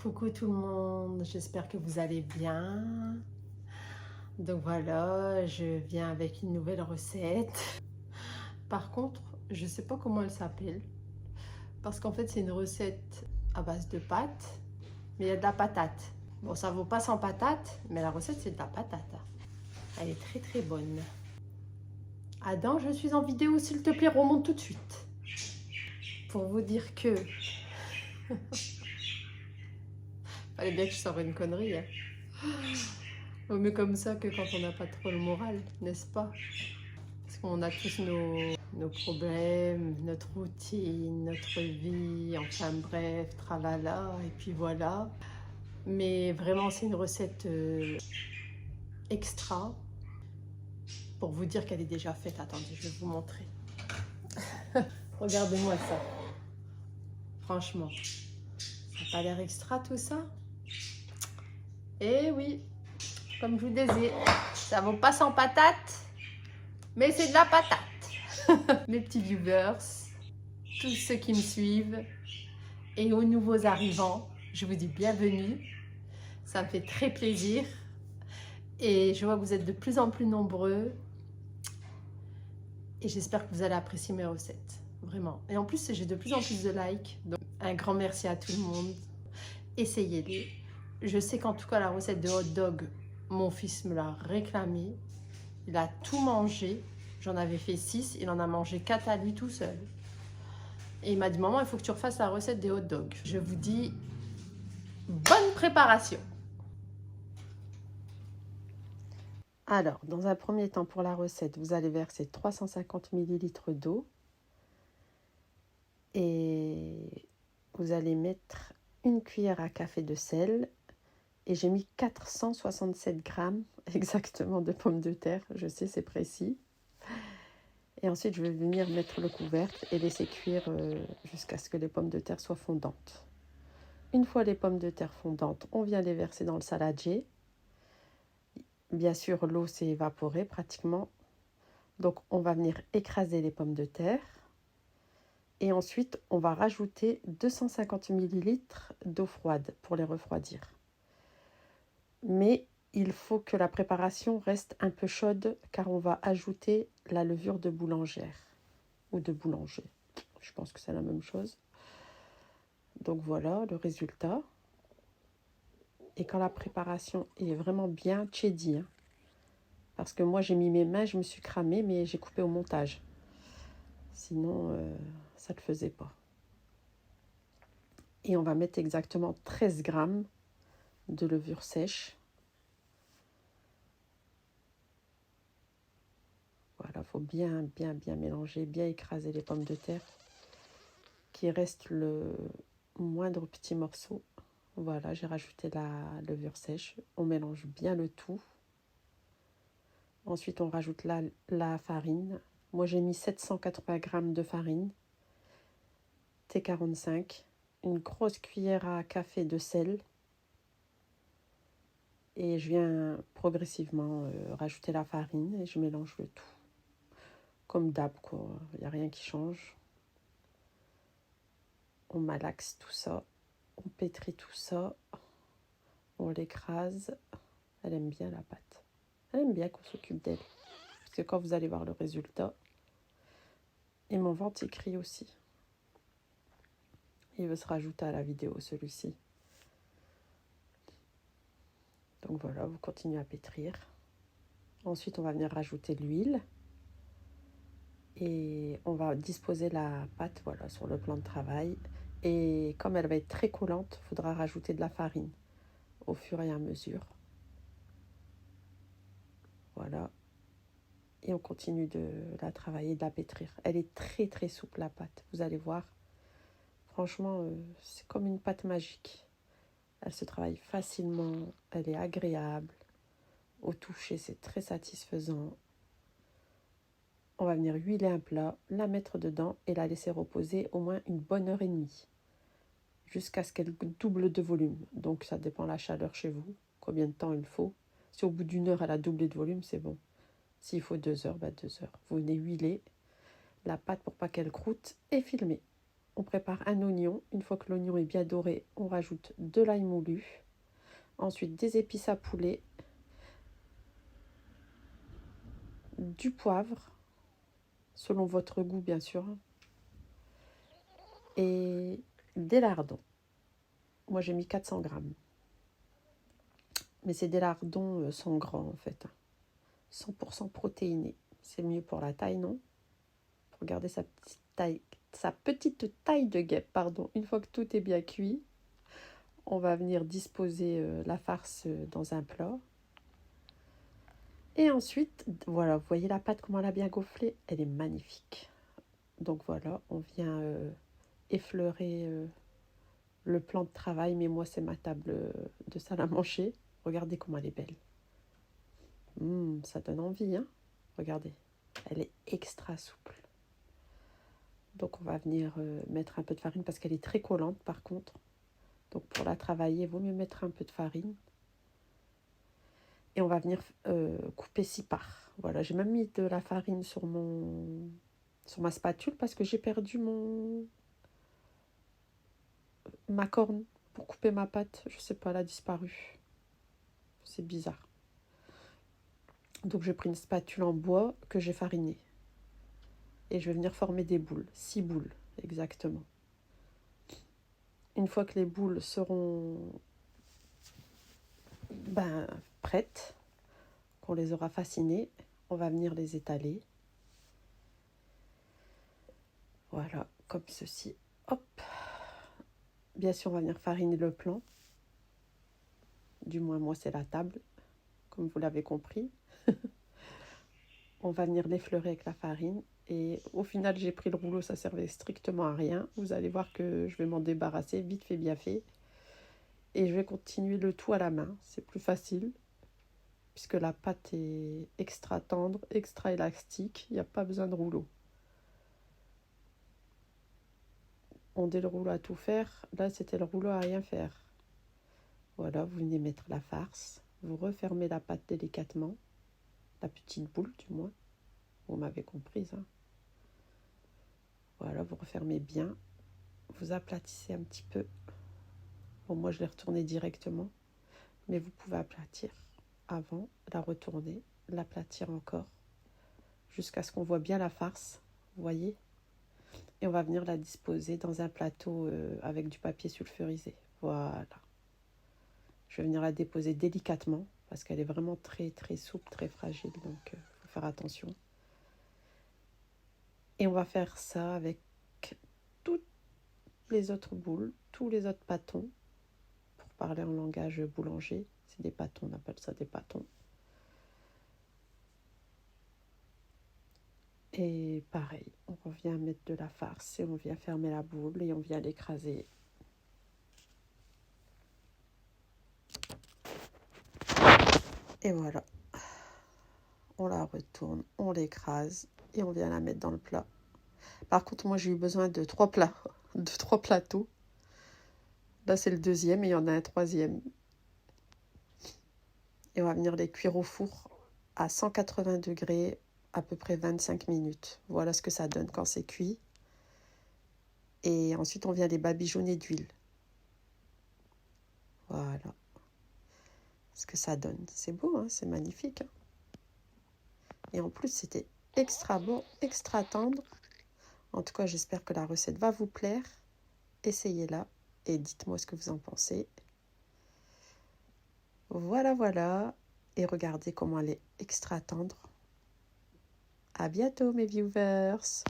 Coucou tout le monde, j'espère que vous allez bien. Donc voilà, je viens avec une nouvelle recette. Par contre, je ne sais pas comment elle s'appelle. Parce qu'en fait, c'est une recette à base de pâtes, mais il y a de la patate. Bon, ça vaut pas sans patate, mais la recette, c'est de la patate. Elle est très très bonne. Adam, je suis en vidéo, s'il te plaît, remonte tout de suite. Pour vous dire que... Fallait bien que je sorte une connerie. Hein. Vaut mieux comme ça que quand on n'a pas trop le moral, n'est-ce pas? Parce qu'on a tous nos problèmes, notre routine, notre vie, enfin bref, tralala, et puis voilà. Mais vraiment, c'est une recette extra. Pour vous dire qu'elle est déjà faite, attendez, je vais vous montrer. Regardez-moi ça. Franchement, ça n'a pas l'air extra tout ça? Eh oui, comme je vous disais, ça vaut pas sans patate, mais c'est de la patate. Mes petits viewers, tous ceux qui me suivent, et aux nouveaux arrivants, je vous dis bienvenue. Ça me fait très plaisir. Et je vois que vous êtes de plus en plus nombreux. Et j'espère que vous allez apprécier mes recettes. Vraiment. Et en plus, j'ai de plus en plus de likes. Donc, un grand merci à tout le monde. Essayez-les. Je sais qu'en tout cas, la recette de hot dog, mon fils me l'a réclamé. Il a tout mangé. J'en avais fait 6. Il en a mangé 4 à lui tout seul. Et il m'a dit, maman, il faut que tu refasses la recette des hot dogs. Je vous dis, bonne préparation. Alors, dans un premier temps, pour la recette, vous allez verser 350 ml d'eau et vous allez mettre une cuillère à café de sel et j'ai mis 467 grammes exactement de pommes de terre, je sais c'est précis. Et ensuite, je vais venir mettre le couvercle et laisser cuire jusqu'à ce que les pommes de terre soient fondantes. Une fois les pommes de terre fondantes, on vient les verser dans le saladier. Bien sûr, l'eau s'est évaporée pratiquement. Donc, on va venir écraser les pommes de terre. Et ensuite, on va rajouter 250 ml d'eau froide pour les refroidir. Mais il faut que la préparation reste un peu chaude car on va ajouter la levure de boulangère ou de boulanger. Je pense que c'est la même chose. Donc voilà le résultat. Et quand la préparation est vraiment bien cheddie, hein, parce que moi j'ai mis mes mains, je me suis cramée, mais j'ai coupé au montage. Sinon, ça ne le faisait pas. Et on va mettre exactement 13 grammes de levure sèche. Voilà, il faut bien mélanger, bien écraser les pommes de terre, qu'il reste le moindre petit morceau. Voilà, j'ai rajouté la levure sèche. On mélange bien le tout. Ensuite, on rajoute la farine. Moi, j'ai mis 780 grammes de farine, T45, une grosse cuillère à café de sel. Et je viens progressivement rajouter la farine et je mélange le tout. Comme d'hab, quoi. Il n'y a rien qui change. On malaxe tout ça. On pétrit tout ça. On l'écrase. Elle aime bien la pâte. Elle aime bien qu'on s'occupe d'elle. Parce que quand vous allez voir le résultat, et mon ventre il crie aussi. Il veut se rajouter à la vidéo, celui-ci. Donc voilà, vous continuez à pétrir. Ensuite, on va venir rajouter l'huile. Et on va disposer la pâte voilà, sur le plan de travail. Et comme elle va être très collante, il faudra rajouter de la farine au fur et à mesure. Voilà. Et on continue de la travailler, de la pétrir. Elle est très très souple la pâte, vous allez voir. Franchement, c'est comme une pâte magique. Elle se travaille facilement, elle est agréable. Au toucher, c'est très satisfaisant. On va venir huiler un plat, la mettre dedans et la laisser reposer au moins une bonne heure et demie. Jusqu'à ce qu'elle double de volume. Donc ça dépend de la chaleur chez vous, combien de temps il faut. Si au bout d'une heure elle a doublé de volume, c'est bon. S'il faut 2 heures, 2 heures. Vous venez huiler la pâte pour pas qu'elle croûte et filmer. on prépare un oignon. Une fois que l'oignon est bien doré, on rajoute de l'ail moulu. Ensuite, des épices à poulet, du poivre, selon votre goût bien sûr, et des lardons. Moi j'ai mis 400 grammes. Mais c'est des lardons sans gras en fait. 100% protéinés. C'est mieux pour la taille, non? Pour garder sa petite taille de guêpe, pardon. Une fois que tout est bien cuit, on va venir disposer la farce dans un plat. Et ensuite, voilà, vous voyez la pâte, comment elle a bien gonflé? Elle est magnifique. Donc voilà, on vient effleurer le plan de travail, mais moi c'est ma table de salle à manger. Regardez comment elle est belle. Ça donne envie, hein? Regardez, elle est extra souple. Donc on va venir mettre un peu de farine parce qu'elle est très collante par contre. Donc pour la travailler, il vaut mieux mettre un peu de farine. Et on va venir couper 6 parts. Voilà, j'ai même mis de la farine sur ma spatule parce que j'ai perdu ma corne pour couper ma pâte. Je sais pas, elle a disparu. C'est bizarre. Donc j'ai pris une spatule en bois que j'ai farinée. Et je vais venir former des boules. 6 boules, exactement. Une fois que les boules seront prêtes, qu'on les aura facinées, on va venir les étaler. Voilà, comme ceci. Hop. Bien sûr, on va venir fariner le plan. Du moins, moi, c'est la table, comme vous l'avez compris. On va venir l'effleurer avec la farine. Et au final, j'ai pris le rouleau, ça servait strictement à rien. Vous allez voir que je vais m'en débarrasser, vite fait, bien fait. Et je vais continuer le tout à la main. C'est plus facile, puisque la pâte est extra tendre, extra élastique. Il n'y a pas besoin de rouleau. On dit le rouleau à tout faire. Là, c'était le rouleau à rien faire. Voilà, vous venez mettre la farce. Vous refermez la pâte délicatement. La petite boule, du moins. Vous m'avez comprise, hein. Voilà, vous refermez bien. Vous aplatissez un petit peu. Bon, moi, je l'ai retourné directement. Mais vous pouvez aplatir avant, la retourner, l'aplatir encore. Jusqu'à ce qu'on voit bien la farce. Vous voyez? Et on va venir la disposer dans un plateau avec du papier sulfurisé. Voilà. Je vais venir la déposer délicatement parce qu'elle est vraiment très très souple, très fragile. Donc, il faut faire attention. Et on va faire ça avec toutes les autres boules, tous les autres pâtons. Pour parler en langage boulanger, c'est des pâtons, on appelle ça des pâtons. Et pareil, on revient mettre de la farce et on vient fermer la boule et on vient l'écraser. Et voilà, on la retourne, on l'écrase et on vient la mettre dans le plat. Par contre, moi j'ai eu besoin de 3 plats, de 3 plateaux. Là c'est le deuxième et il y en a un troisième. Et on va venir les cuire au four à 180 degrés, à peu près 25 minutes. Voilà ce que ça donne quand c'est cuit. Et ensuite on vient les badigeonner d'huile. Voilà ce que ça donne. C'est beau, hein, c'est magnifique, hein. Et en plus, c'était extra bon, extra tendre. En tout cas, j'espère que la recette va vous plaire. Essayez-la et dites-moi ce que vous en pensez. Voilà, voilà. Et regardez comment elle est extra tendre. À bientôt, mes viewers.